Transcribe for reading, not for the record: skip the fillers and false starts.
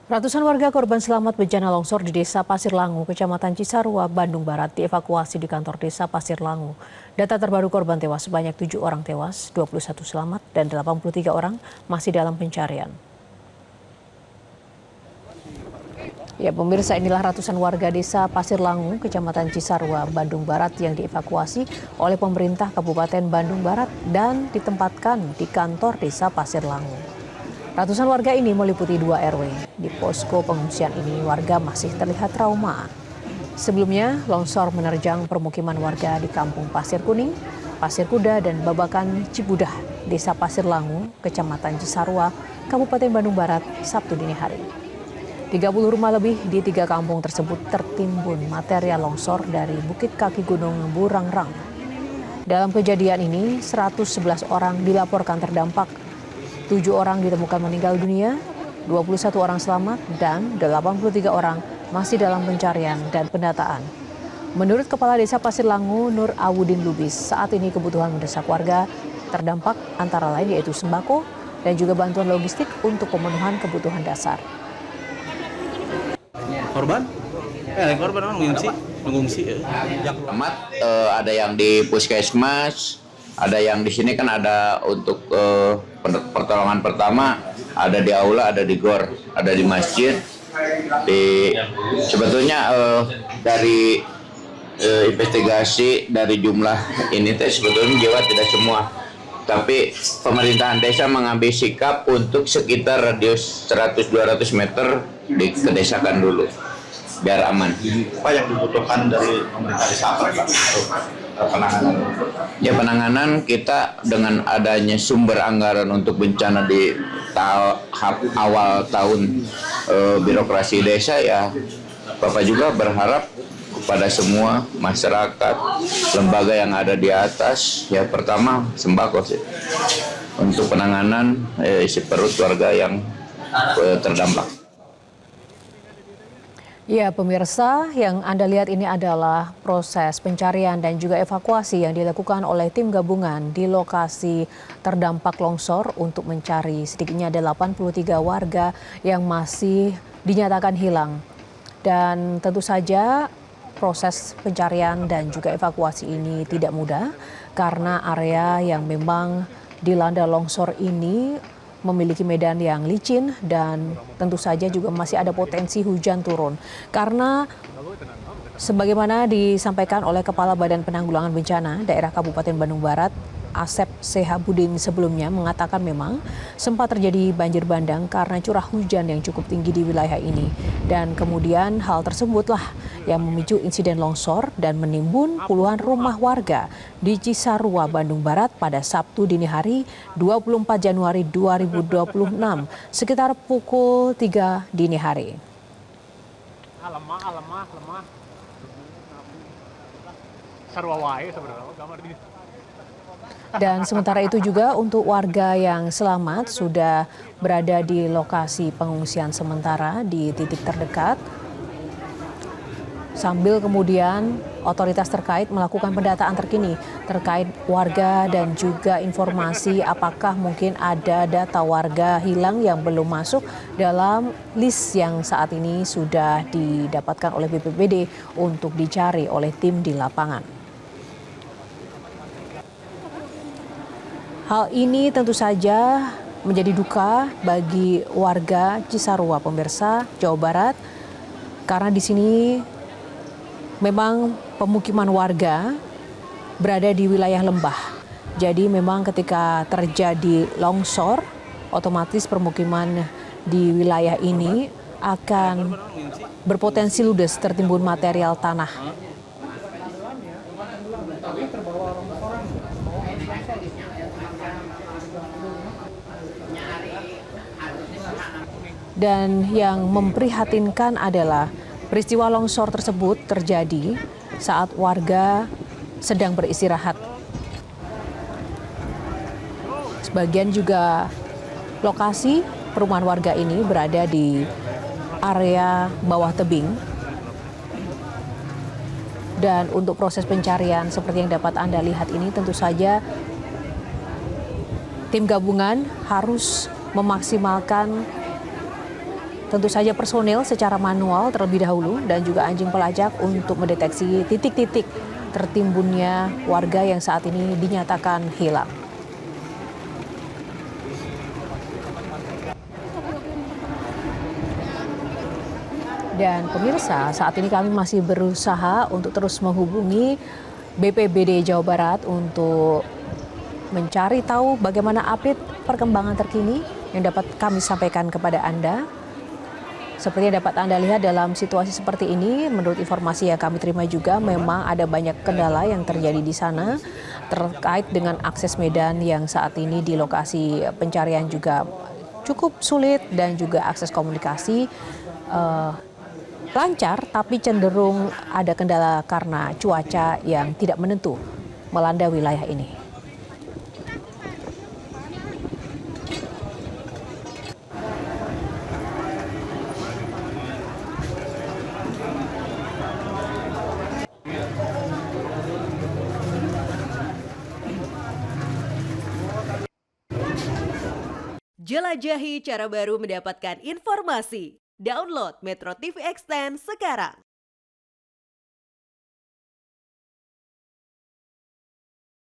Ratusan warga korban selamat bencana longsor di Desa Pasir Langu, Kecamatan Cisarua, Bandung Barat dievakuasi di kantor Desa Pasir Langu. Data terbaru korban tewas sebanyak 7 orang tewas, 21 selamat dan 83 orang masih dalam pencarian. Ya, pemirsa, inilah ratusan warga Desa Pasir Langu, Kecamatan Cisarua, Bandung Barat yang dievakuasi oleh pemerintah Kabupaten Bandung Barat dan ditempatkan di kantor Desa Pasir Langu. Ratusan warga ini meliputi 2 RW. Di posko pengungsian ini warga masih terlihat trauma. Sebelumnya, longsor menerjang permukiman warga di Kampung Pasir Kuning, Pasir Kuda, dan Babakan Cibudah, Desa Pasir Langu, Kecamatan Cisarua, Kabupaten Bandung Barat, Sabtu dini hari. 30 rumah lebih di 3 kampung tersebut tertimbun material longsor dari Bukit Kaki Gunung Burangrang. Dalam kejadian ini, 111 orang dilaporkan terdampak. 7 orang ditemukan meninggal dunia, 21 orang selamat, dan 83 orang masih dalam pencarian dan pendataan. Menurut Kepala Desa Pasir Langu, Nur Awudin Lubis, saat ini kebutuhan mendesak warga terdampak antara lain yaitu sembako dan juga bantuan logistik untuk pemenuhan kebutuhan dasar. Korban? Korban mengungsi. Ada yang di puskesmas, ada yang di sini kan ada untuk pertolongan pertama, ada di aula, ada di gor, ada di masjid. Sebetulnya dari investigasi dari jumlah ini sebetulnya Jawa tidak semua. Tapi pemerintahan desa mengambil sikap untuk sekitar radius 100-200 meter dikedesakan dulu, biar aman. Apa yang dibutuhkan dari pemerintah desa untuk penanganan? Ya, penanganan kita dengan adanya sumber anggaran untuk bencana di tahap awal tahun birokrasi desa, ya Bapak juga berharap kepada semua masyarakat, lembaga yang ada di atas, ya pertama sembako sih untuk penanganan isi perut warga yang terdampak. Ya, pemirsa, yang Anda lihat ini adalah proses pencarian dan juga evakuasi yang dilakukan oleh tim gabungan di lokasi terdampak longsor untuk mencari sedikitnya 83 warga yang masih dinyatakan hilang. Dan tentu saja proses pencarian dan juga evakuasi ini tidak mudah karena area yang memang dilanda longsor ini memiliki medan yang licin dan tentu saja juga masih ada potensi hujan turun. Karena sebagaimana disampaikan oleh Kepala Badan Penanggulangan Bencana Daerah Kabupaten Bandung Barat, Asep Sehabudin sebelumnya mengatakan memang sempat terjadi banjir bandang karena curah hujan yang cukup tinggi di wilayah ini. Dan kemudian hal tersebutlah yang memicu insiden longsor dan menimbun puluhan rumah warga di Cisarua, Bandung Barat pada Sabtu dini hari 24 Januari 2026 sekitar pukul 3 dini hari. Lemah. Sarua wae sebenarnya gambar di. Dan sementara itu juga untuk warga yang selamat sudah berada di lokasi pengungsian sementara di titik terdekat. Sambil kemudian otoritas terkait melakukan pendataan terkini terkait warga dan juga informasi apakah mungkin ada data warga hilang yang belum masuk dalam list yang saat ini sudah didapatkan oleh BPBD untuk dicari oleh tim di lapangan. Hal ini tentu saja menjadi duka bagi warga Cisarua, pemirsa, Jawa Barat, karena di sini memang pemukiman warga berada di wilayah lembah. Jadi memang ketika terjadi longsor, otomatis permukiman di wilayah ini akan berpotensi ludes tertimbun material tanah. Dan yang memprihatinkan adalah peristiwa longsor tersebut terjadi saat warga sedang beristirahat. Sebagian juga lokasi perumahan warga ini berada di area bawah tebing. Dan untuk proses pencarian seperti yang dapat Anda lihat ini tentu saja tim gabungan harus memaksimalkan tentu saja personil secara manual terlebih dahulu dan juga anjing pelacak untuk mendeteksi titik-titik tertimbunnya warga yang saat ini dinyatakan hilang. Dan pemirsa, saat ini kami masih berusaha untuk terus menghubungi BPBD Jawa Barat untuk mencari tahu bagaimana update perkembangan terkini yang dapat kami sampaikan kepada Anda. Seperti yang dapat Anda lihat dalam situasi seperti ini, menurut informasi yang kami terima juga memang ada banyak kendala yang terjadi di sana terkait dengan akses medan yang saat ini di lokasi pencarian juga cukup sulit dan juga akses komunikasi lancar, tapi cenderung ada kendala karena cuaca yang tidak menentu melanda wilayah ini. Jelajahi cara baru mendapatkan informasi. Download Metro TV Extend sekarang.